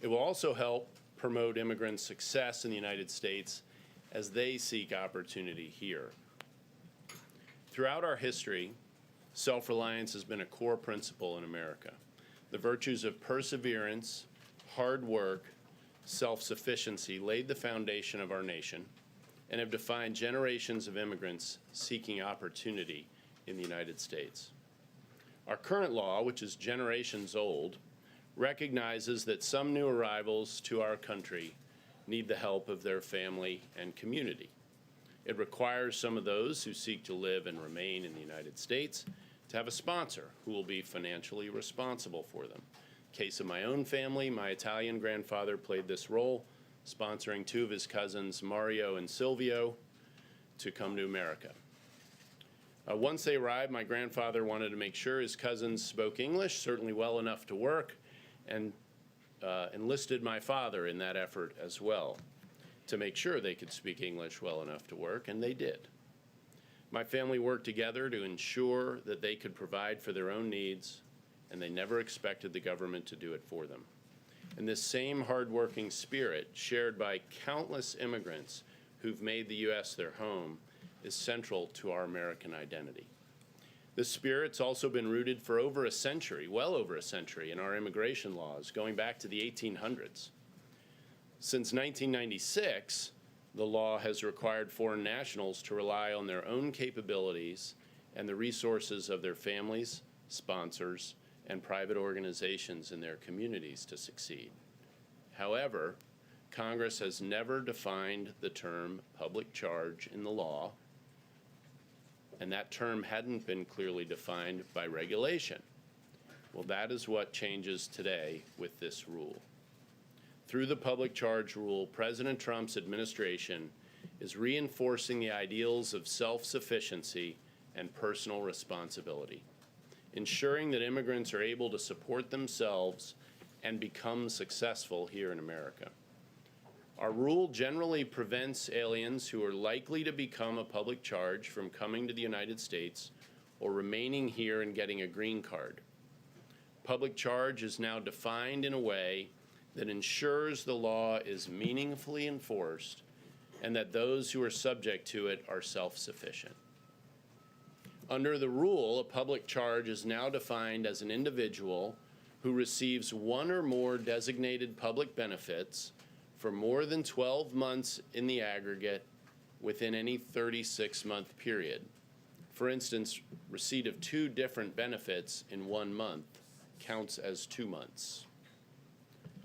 It will also help promote immigrant success in the United States as they seek opportunity here. Throughout our history, self-reliance has been a core principle in America. The virtues of perseverance, hard work, self-sufficiency laid the foundation of our nation and have defined generations of immigrants seeking opportunity in the United States. Our current law, which is generations old, recognizes that some new arrivals to our country need the help of their family and community. It requires some of those who seek to live and remain in the United States to have a sponsor who will be financially responsible for them. Case of my own family, my Italian grandfather played this role, sponsoring two of his cousins, Mario and Silvio, to come to America. Once they arrived, my grandfather wanted to make sure his cousins spoke English, certainly well enough to work, and enlisted my father in that effort as well, to make sure they could speak English well enough to work, and they did. My family worked together to ensure that they could provide for their own needs, and they never expected the government to do it for them. And this same hardworking spirit, shared by countless immigrants who've made the U.S. their home, is central to our American identity. This spirit's also been rooted for over a century, well over a century, in our immigration laws, going back to the 1800s. Since 1996, the law has required foreign nationals to rely on their own capabilities and the resources of their families, sponsors, and private organizations in their communities to succeed. However, Congress has never defined the term public charge in the law, and that term hadn't been clearly defined by regulation. Well, that is what changes today with this rule. Through the public charge rule, President Trump's administration is reinforcing the ideals of self-sufficiency and personal responsibility, ensuring that immigrants are able to support themselves and become successful here in America. Our rule generally prevents aliens who are likely to become a public charge from coming to the United States or remaining here and getting a green card. Public charge is now defined in a way that ensures the law is meaningfully enforced and that those who are subject to it are self-sufficient. Under the rule, a public charge is now defined as an individual who receives one or more designated public benefits for more than 12 months in the aggregate within any 36-month period. For instance, receipt of two different benefits in 1 month counts as 2 months.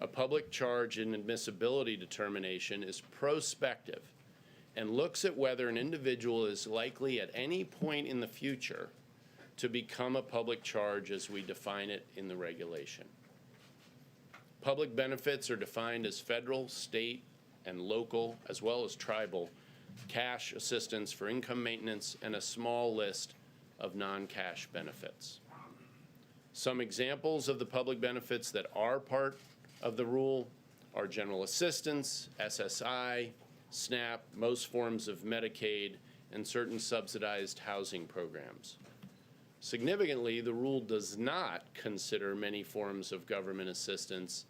A public charge and admissibility determination is prospective and looks at whether an individual is likely at any point in the future to become a public charge as we define it in the regulation. Public benefits are defined as federal, state, and local, as well as tribal, cash assistance for income maintenance, and a small list of non-cash benefits. Some examples of the public benefits that are part of the rule are general assistance, SSI, SNAP, most forms of Medicaid, and certain subsidized housing programs. Significantly, the rule does not consider many forms of government assistance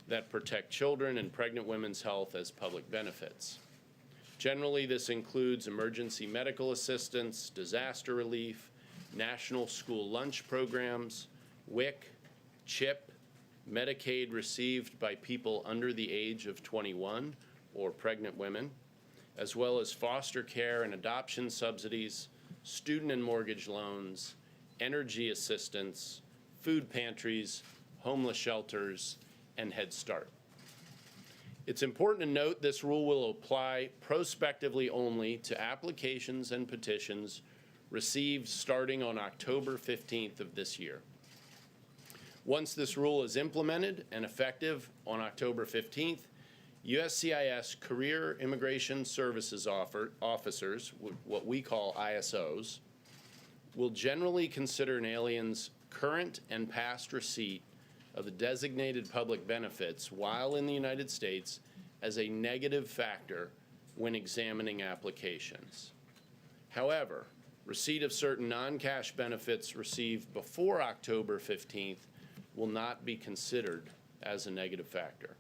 that protect children and pregnant women's health as public benefits. Generally, this includes emergency medical assistance, disaster relief, national school lunch programs, WIC, CHIP, Medicaid received by people under the age of 21 or pregnant women, as well as foster care and adoption subsidies, student and mortgage loans, energy assistance, food pantries, homeless shelters, and Head Start. It's important to note this rule will apply prospectively only to applications and petitions received starting on October 15th of this year. Once this rule is implemented and effective on October 15th, USCIS Career Immigration Services officers, what we call ISOs, will generally consider an alien's current and past receipt of the designated public benefits while in the United States as a negative factor when examining applications. However, receipt of certain non-cash benefits received before October 15th will not be considered as a negative factor.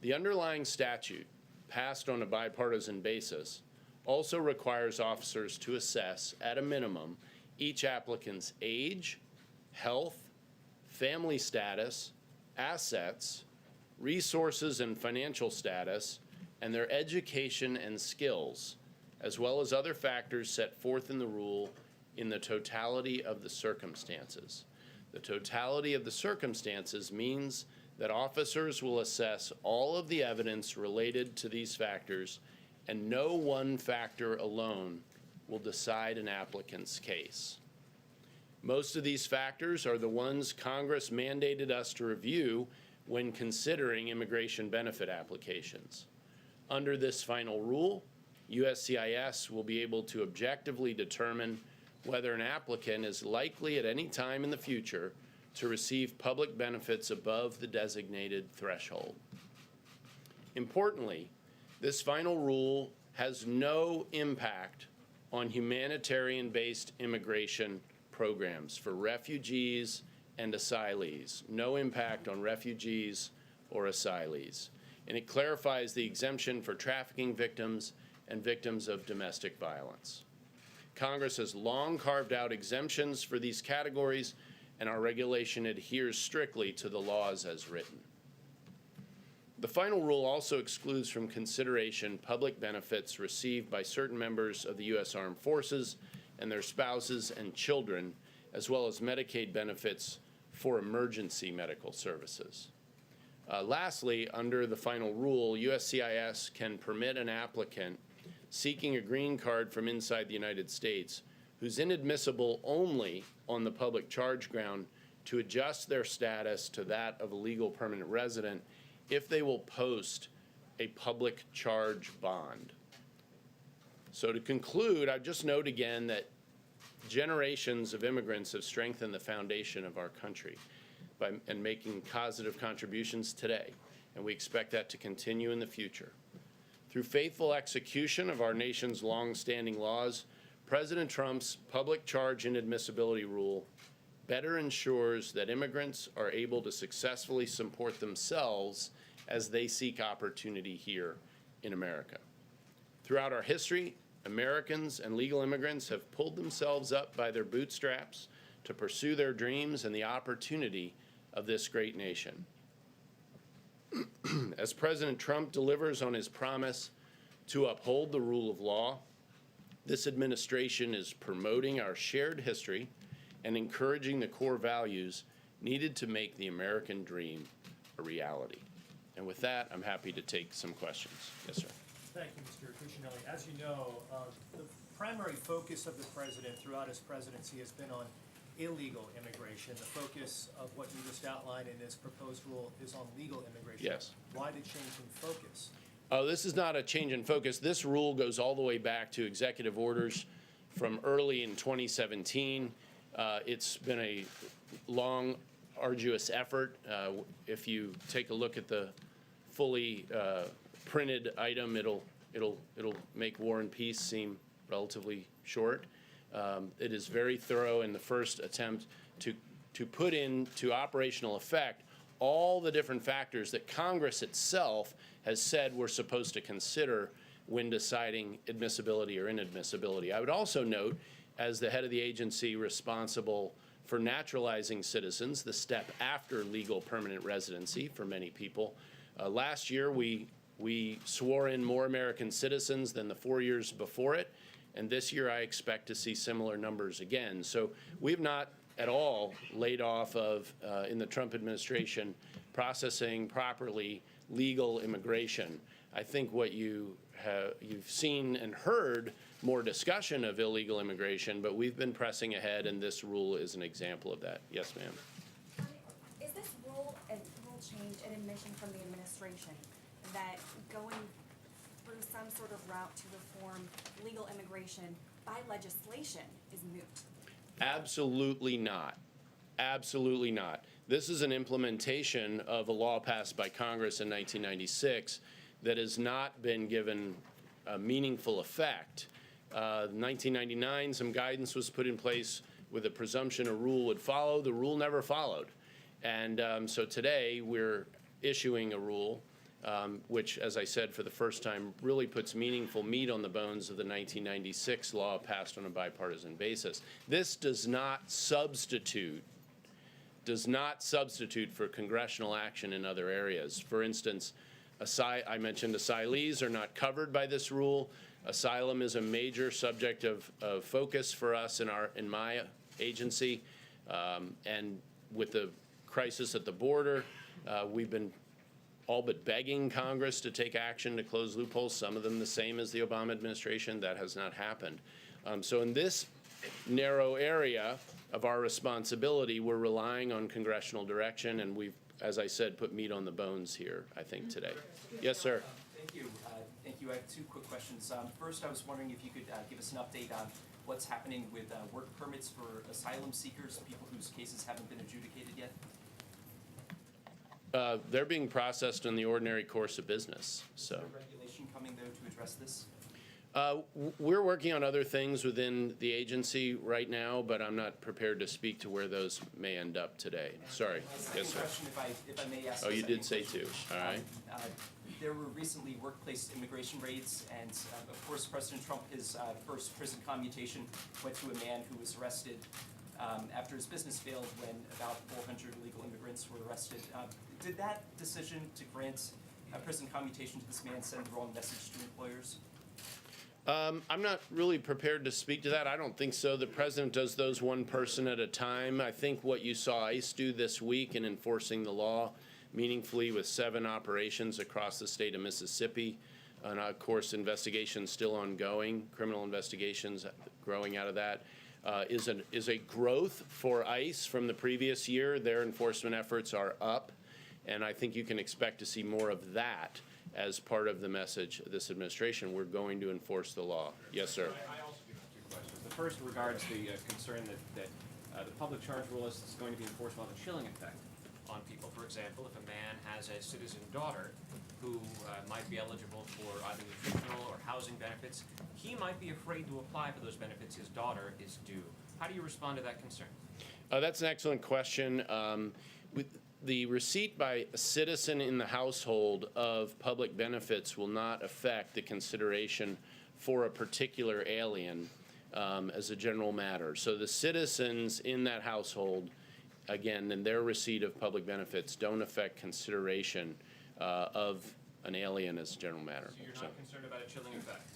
The underlying statute, passed on a bipartisan basis, also requires officers to assess, at a minimum, each applicant's age, health, family status, assets, resources and financial status, and their education and skills, as well as other factors set forth in the rule in the totality of the circumstances. The totality of the circumstances means that officers will assess all of the evidence related to these factors, and no one factor alone will decide an applicant's case. Most of these factors are the ones Congress mandated us to review when considering immigration benefit applications. Under this final rule, USCIS will be able to objectively determine whether an applicant is likely at any time in the future to receive public benefits above the designated threshold. Importantly, this final rule has no impact on humanitarian-based immigration programs for refugees and asylees. No impact on refugees or asylees. And it clarifies the exemption for trafficking victims and victims of domestic violence. Congress has long carved out exemptions for these categories, and our regulation adheres strictly to the laws as written. The final rule also excludes from consideration public benefits received by certain members of the U.S. Armed Forces and their spouses and children, as well as Medicaid benefits for emergency medical services. Lastly, under the final rule, USCIS can permit an applicant seeking a green card from inside the United States who's inadmissible only on the public charge ground to adjust their status to that of a legal permanent resident if they will post a public charge bond. So to conclude, I just note again that generations of immigrants have strengthened the foundation of our country and making positive contributions today, and we expect that to continue in the future. Through faithful execution of our nation's long-standing laws, President Trump's public charge inadmissibility rule better ensures that immigrants are able to successfully support themselves as they seek opportunity here in America. Throughout our history, Americans and legal immigrants have pulled themselves up by their bootstraps to pursue their dreams and the opportunity of this great nation. As President Trump delivers on his promise to uphold the rule of law, this administration is promoting our shared history and encouraging the core values needed to make the American dream a reality. And with that, I'm happy to take some questions. Yes, sir. Thank you, Mr. Cuccinelli. As you know, the primary focus of the president throughout his presidency has been on illegal immigration. The focus of what you just outlined in this proposed rule is on legal immigration. Yes. Why the change in focus? Oh, this is not a change in focus. This rule goes all the way back to executive orders from early in 2017. It's been a long, arduous effort. If you take a look at the fully printed item, it'll make War and Peace seem relatively short. It is very thorough in the first attempt to put into operational effect all the different factors that Congress itself has said we're supposed to consider when deciding admissibility or inadmissibility. I would also note, as the head of the agency responsible for naturalizing citizens, the step after legal permanent residency for many people, last year we swore in more American citizens than the 4 years before it, and this year I expect to see similar numbers again. So we've not at all laid off of, in the Trump administration, processing properly legal immigration. I think what you've seen and heard more discussion of illegal immigration, but we've been pressing ahead, and this rule is an example of that. Yes, ma'am. Is this rule a rule change in admission from the administration that going through some sort of route to reform legal immigration by legislation is moot? Absolutely not. Absolutely not. This is an implementation of a law passed by Congress in 1996 that has not been given a meaningful effect. 1999, some guidance was put in place with a presumption a rule would follow. The rule never followed. And so today we're issuing a rule which, as I said, for the first time, really puts meaningful meat on the bones of the 1996 law passed on a bipartisan basis. This does not substitute for congressional action in other areas. For instance, I mentioned asylees are not covered by this rule. Asylum is a major subject of focus for us in my agency, and with the crisis at the border, we've been all but begging Congress to take action to close loopholes, some of them the same as the Obama administration. That has not happened. So in this narrow area of our responsibility, we're relying on congressional direction, and we've, as I said, put meat on the bones here, I think, today. Yes, sir. Thank you. Thank you. I have two quick questions. First, I was wondering if you could give us an update on what's happening with work permits for asylum seekers, people whose cases haven't been adjudicated yet. They're being processed in the ordinary course of business, so. Is there regulation coming, though, to address this? We're working on other things within the agency right now, but I'm not prepared to speak to where those may end up today. Sorry. Yes, sir. Question, if I may ask. Oh, a you second did say question. two. All right. There were recently workplace immigration raids, and of course, President Trump, his first prison commutation went to a man who was arrested after his business failed when about 400 illegal immigrants were arrested. Did that decision to grant a prison commutation to this man send the wrong message to employers? I'm not really prepared to speak to that. I don't think so. The president does those one person at a time. I think what you saw ICE do this week in enforcing the law meaningfully with 7 operations across the state of Mississippi, and of course, investigations still ongoing, criminal investigations growing out of that, is a growth for ICE from the previous year. Their enforcement efforts are up, and I think you can expect to see more of that as part of the message of this administration. We're going to enforce the law. Yes, sir. I also do have 2 questions. The first regards the concern that the public charge rule is going to be enforced while the chilling effect on people. For example, if a man has a citizen daughter who might be eligible for either nutritional or housing benefits, he might be afraid to apply for those benefits his daughter is due. How do you respond to that concern? That's an excellent question. The receipt by a citizen in the household of public benefits will not affect the consideration for a particular alien as a general matter. So the citizens in that household, again, and their receipt of public benefits don't affect consideration of an alien as a general matter. So you're not concerned about a chilling effect?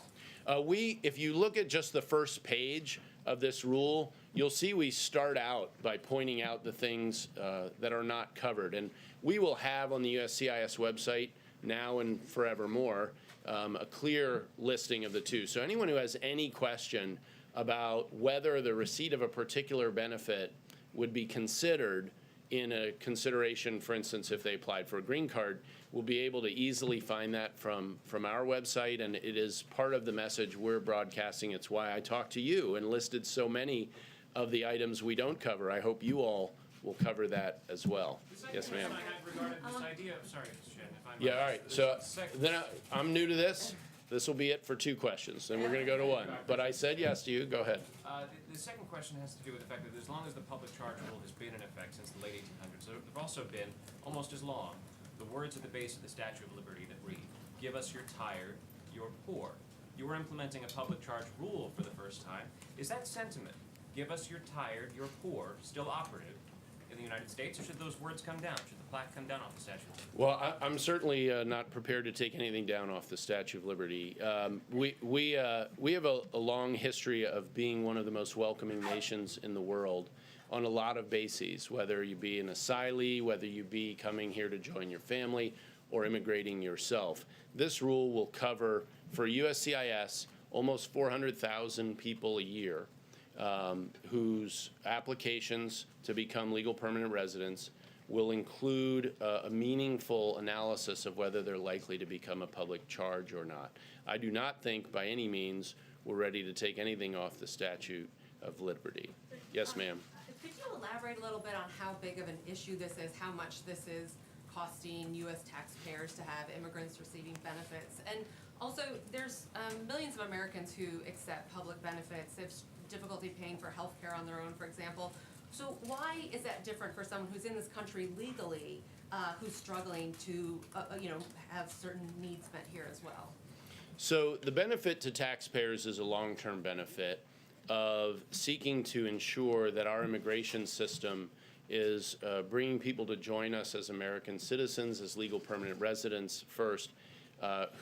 If you look at just the first page of this rule, you'll see we start out by pointing out the things that are not covered. And we will have on the USCIS website now and forevermore a clear listing of the two. So anyone who has any question about whether the receipt of a particular benefit would be considered in a consideration, for instance, if they applied for a green card, will be able to easily find that from our website, and it is part of the message we're broadcasting. It's why I talked to you and listed so many of the items we don't cover. I hope you all will cover that as well. Yes, ma'am. The second question I had regarded this idea, sorry, Jen, if I might. Yeah, all right. So then I'm new to this. This will be it for 2 questions, then we're going to go to 1. But I said yes to you. Go ahead. The second question has to do with the fact that as long as the public charge rule has been in effect since the late 1800s, there have also been, almost as long, the words at the base of the Statue of Liberty that read, "Give us your tired, your poor." You were implementing a public charge rule for the first time. Is that sentiment, "Give us your tired, your poor," still operative in the United States, or should those words come down? Should the plaque come down off the Statue of Liberty? Well, I'm certainly not prepared to take anything down off the Statue of Liberty. We have a long history of being one of the most welcoming nations in the world on a lot of bases, whether you be an asylee, whether you be coming here to join your family, or immigrating yourself. This rule will cover, for USCIS, almost 400,000 people a year whose applications to become legal permanent residents will include a meaningful analysis of whether they're likely to become a public charge or not. I do not think by any means we're ready to take anything off the Statute of Liberty. Yes, ma'am. Could you elaborate a little bit on how big of an issue this is, how much this is costing U.S. taxpayers to have immigrants receiving benefits? And also, there's millions of Americans who accept public benefits. They have difficulty paying for health care on their own, for example. So why is that different for someone who's in this country legally who's struggling to, have certain needs met here as well? So the benefit to taxpayers is a long-term benefit of seeking to ensure that our immigration system is bringing people to join us as American citizens, as legal permanent residents first,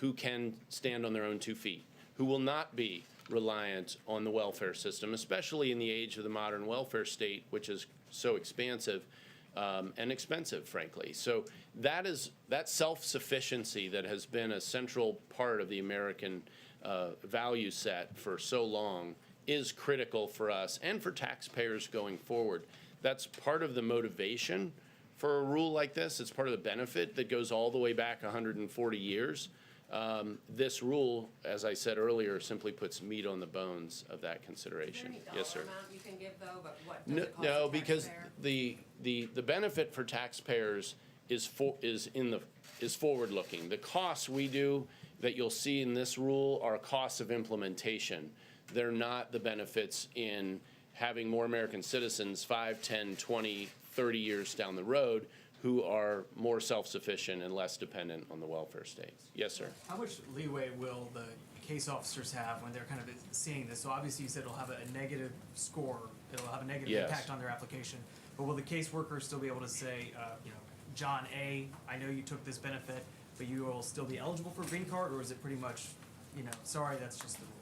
who can stand on their own 2 feet, who will not be reliant on the welfare system, especially in the age of the modern welfare state, which is so expansive and expensive, frankly. So that self-sufficiency that has been a central part of the American value set for so long is critical for us and for taxpayers going forward. That's part of the motivation for a rule like this. It's part of the benefit that goes all the way back 140 years. This rule, as I said earlier, simply puts meat on the bones of that consideration. Is there any Yes, sir. dollar amount you can give though, but what does No, it cost no, the because taxpayer? the benefit for taxpayers is forward-looking. The costs we do that you'll see in this rule are costs of implementation. They're not the benefits in having more American citizens 5, 10, 20, 30 years down the road who are more self-sufficient and less dependent on the welfare state. Yes, sir. How much leeway will the case officers have when they're kind of seeing this? So obviously you said it'll have a negative score, it'll have a negative Yes. impact on their application, but will the caseworker still be able to say, John A., I know you took this benefit, but you will still be eligible for a green card, or is it pretty much, sorry, that's just the rule?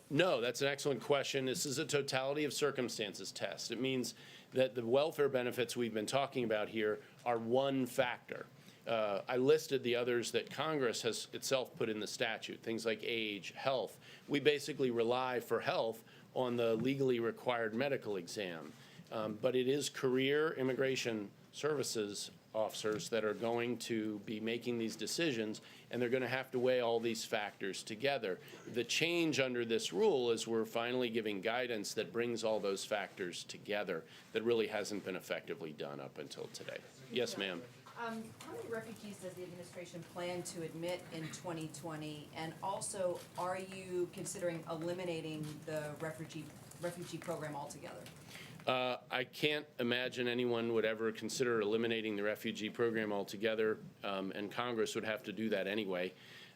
No, that's an excellent question. This is a totality of circumstances test. It means that the welfare benefits we've been talking about here are one factor. I listed the others that Congress has itself put in the statute, things like age, health. We basically rely for health on the legally required medical exam. But it is career immigration services officers that are going to be making these decisions, and they're going to have to weigh all these factors together. The change under this rule is we're finally giving guidance that brings all those factors together that really hasn't been effectively done up until today. Yes, ma'am. How many refugees does the administration plan to admit in 2020? And also, are you considering eliminating the refugee program altogether? I can't imagine anyone would ever consider eliminating the refugee program altogether, and Congress would have to do that anyway.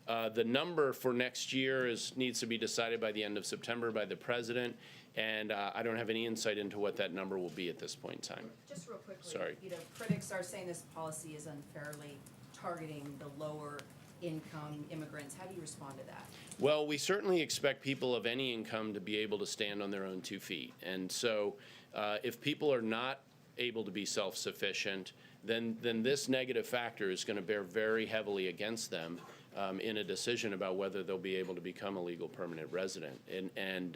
The number for next year needs to be decided by the end of September by the president, and I don't have any insight into what that number will be at this point in time. Just real quickly, Sorry. Critics are saying this policy is unfairly targeting the lower income immigrants. How do you respond to that? Well, we certainly expect people of any income to be able to stand on their own 2 feet. And so if people are not able to be self-sufficient, then this negative factor is going to bear very heavily against them in a decision about whether they'll be able to become a legal permanent resident. And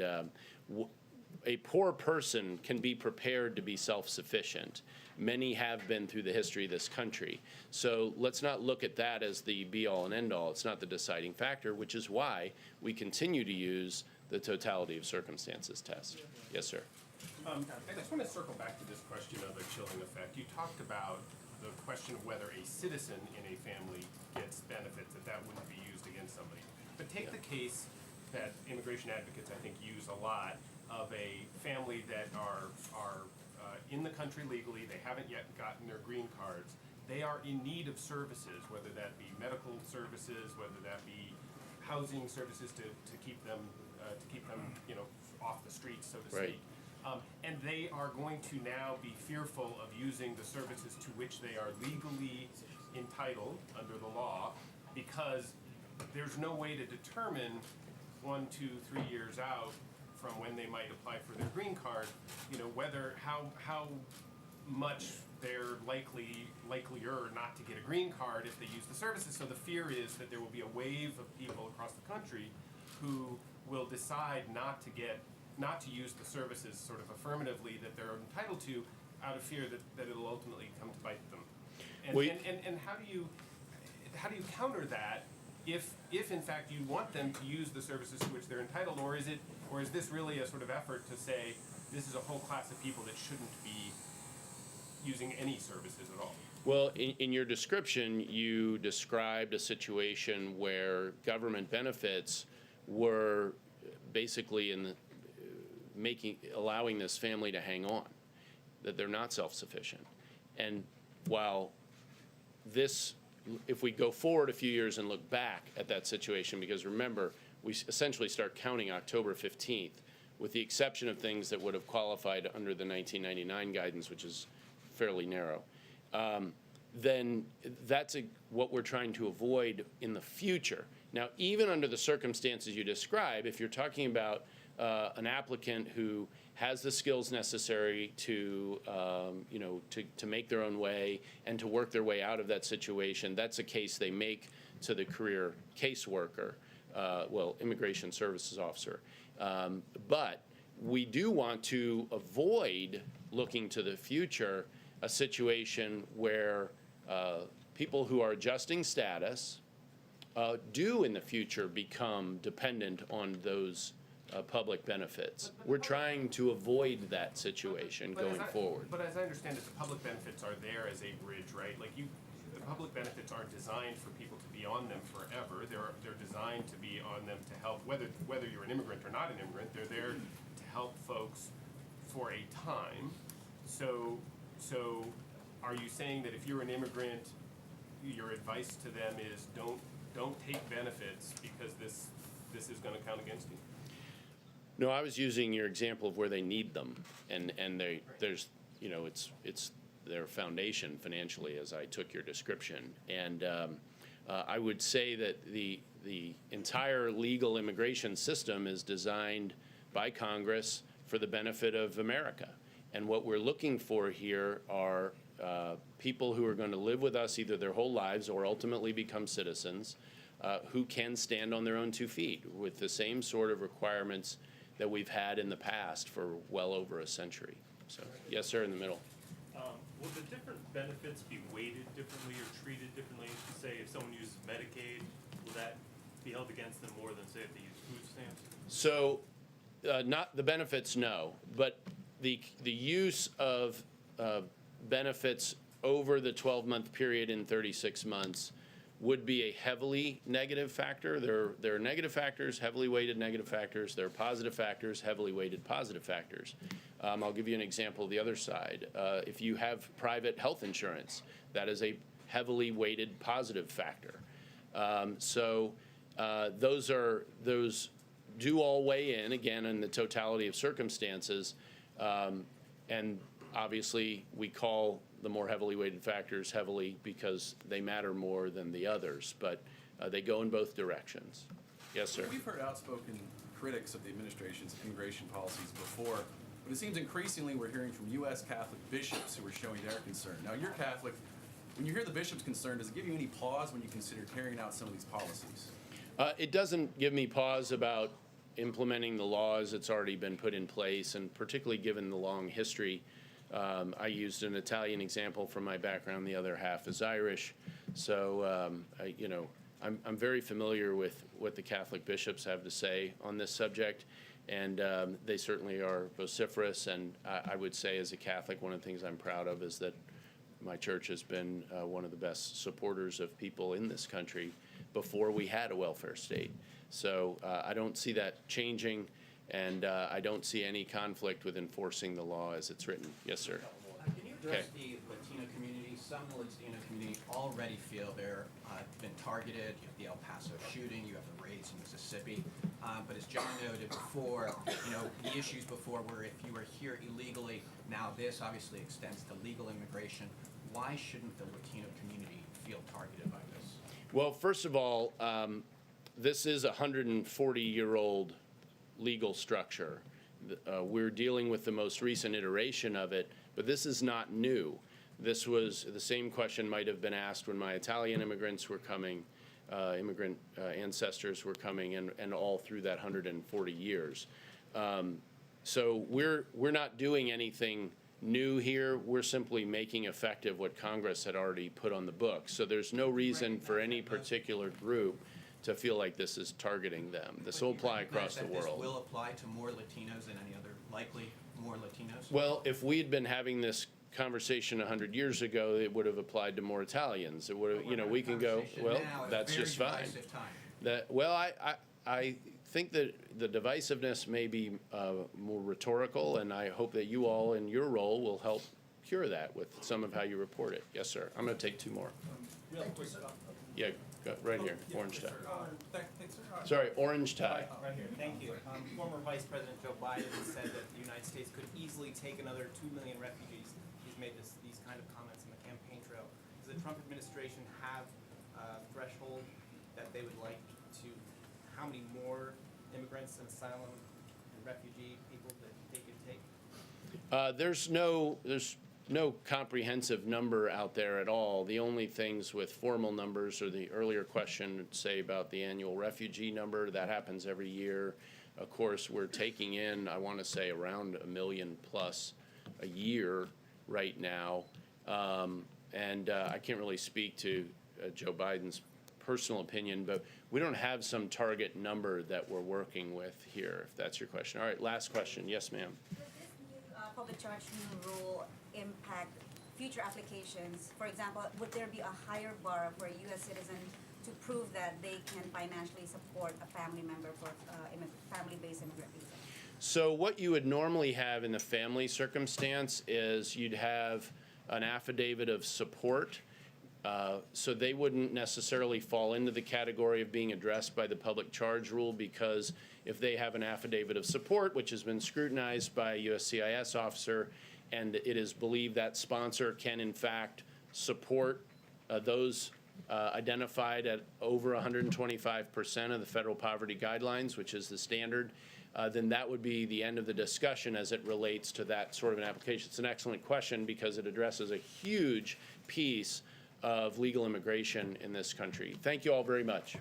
a poor person can be prepared to be self-sufficient. Many have been through the history of this country. So let's not look at that as the be-all and end-all. It's not the deciding factor, which is why we continue to use the totality of circumstances test. Yes, sir. I just want to circle back to this question of a chilling effect. You talked about the question of whether a citizen in a family gets benefits, that wouldn't be used against somebody. But take the case that immigration advocates, I think, use a lot of a family that are in the country legally, they haven't yet gotten their green cards. They are in need of services, whether that be medical services, whether that be housing services to keep them off the streets, so to Right. speak. And they are going to now be fearful of using the services to which they are legally entitled under the law, because there's no way to determine 1, 2, 3 years out from when they might apply for their green card, whether how much they're likelier not to get a green card if they use the services. So the fear is that there will be a wave of people across the country who will decide not to use the services sort of affirmatively that they're entitled to, out of fear that it'll ultimately come to bite them. And how do you counter that if in fact you want them to use the services to which they're entitled, or is this really a sort of effort to say this is a whole class of people that shouldn't be using any services at all? Well, in your description, you described a situation where government benefits were basically allowing this family to hang on, that they're not self-sufficient. And while this, if we go forward a few years and look back at that situation, because remember, we essentially start counting October 15th, with the exception of things that would have qualified under the 1999 guidance, which is fairly narrow, then that's what we're trying to avoid in the future. Now, even under the circumstances you describe, if you're talking about an applicant who has the skills necessary to, to make their own way and to work their way out of that situation, that's a case they make to the career caseworker, immigration services officer. But we do want to avoid looking to the future a situation where people who are adjusting status do in the future become dependent on those public benefits. We're trying to avoid that situation going forward. But as I understand it, the public benefits are there as a bridge, right? Like the public benefits aren't designed for people to be on them forever. They're designed to be on them to help, whether you're an immigrant or not an immigrant, they're there to help folks for a time. So are you saying that if you're an immigrant, your advice to them is don't take benefits because this is going to count against you? No, I was using your example of where they need them, and there's it's their foundation financially, as I took your description, and I would say that the entire legal immigration system is designed by Congress for the benefit of America, and what we're looking for here are people who are going to live with us either their whole lives or ultimately become citizens, who can stand on their own 2 feet with the same sort of requirements that we've had in the past for well over a century. So, yes, sir, in the middle. Will the different benefits be weighted differently or treated differently? Say, if someone uses Medicaid, will that be held against them more than, say, if they use food stamps? So, not the benefits, no, but the use of benefits over the 12-month period in 36 months would be a heavily negative factor. There are negative factors, heavily weighted negative factors. There are positive factors, heavily weighted positive factors. I'll give you an example of the other side. If you have private health insurance, that is a heavily weighted positive factor. Those do all weigh in, again, in the totality of circumstances. And obviously, we call the more heavily weighted factors heavily because they matter more than the others, but they go in both directions. Yes, sir. We've heard outspoken critics of the administration's immigration policies before, but it seems increasingly we're hearing from U.S. Catholic bishops who are showing their concern. Now, you're Catholic. When you hear the bishop's concern, does it give you any pause when you consider carrying out some of these policies? It doesn't give me pause about implementing the laws that's already been put in place, and particularly given the long history. I used an Italian example from my background. The other half is Irish. So, I'm very familiar with what the Catholic bishops have to say on this subject, and they certainly are vociferous. And I would say, as a Catholic, one of the things I'm proud of is that my church has been one of the best supporters of people in this country before we had a welfare state. So I don't see that changing. And I don't see any conflict with enforcing the law as it's written. Yes, sir. Can you address the Latino community? Some Latino community already feel they're been targeted. You have the El Paso shooting. You have the raids in Mississippi. But as John noted before, the issues before were if you were here illegally. Now this obviously extends to legal immigration. Why shouldn't the Latino community feel targeted by this? Well, first of all, this is a 140-year-old legal structure. We're dealing with the most recent iteration of it, but this is not new. This was the same question might have been asked when my Italian immigrants were coming, immigrant ancestors were coming, and all through that 140 years. So we're not doing anything new here. We're simply making effective what Congress had already put on the books. So there's no reason for any particular group to feel like this is targeting them. This will apply across the world. This will apply to more Latinos than any other, likely more Latinos? Well, if we had been having this conversation 100 years ago, it would have applied to more Italians. It would have, we can go, well, that's just fine. I think that the divisiveness may be more rhetorical, and I hope that you all in your role will help cure that with some of how you report it. Yes, sir. I'm going to take two more. Real quick, Yeah, right here, orange tie. thanks, sir. Sorry, orange tie. Right here, thank you. Former Vice President Joe Biden said that the United States could easily take another 2 million refugees. He's made these kind of comments on the campaign trail. Does the Trump administration have a threshold that they would like to, how many more immigrants and asylum and refugee people that they could take? There's no comprehensive number out there at all. The only things with formal numbers are the earlier question, say about the annual refugee number. That happens every year. Of course, we're taking in, I want to say, around 1 million plus a year right now. I can't really speak to Joe Biden's personal opinion, but we don't have some target number that we're working with here, if that's your question. All right, last question. Yes, ma'am. Does this new public charge new rule impact future applications? For example, would there be a higher bar for a U.S. citizen to prove that they can financially support a family member for family-based immigrant visa? So what you would normally have in the family circumstance is you'd have an affidavit of support. So they wouldn't necessarily fall into the category of being addressed by the public charge rule, because if they have an affidavit of support, which has been scrutinized by a USCIS officer, and it is believed that sponsor can in fact support those identified at over 125% of the federal poverty guidelines, which is the standard, then that would be the end of the discussion as it relates to that sort of an application. It's an excellent question because it addresses a huge piece of legal immigration in this country. Thank you all very much.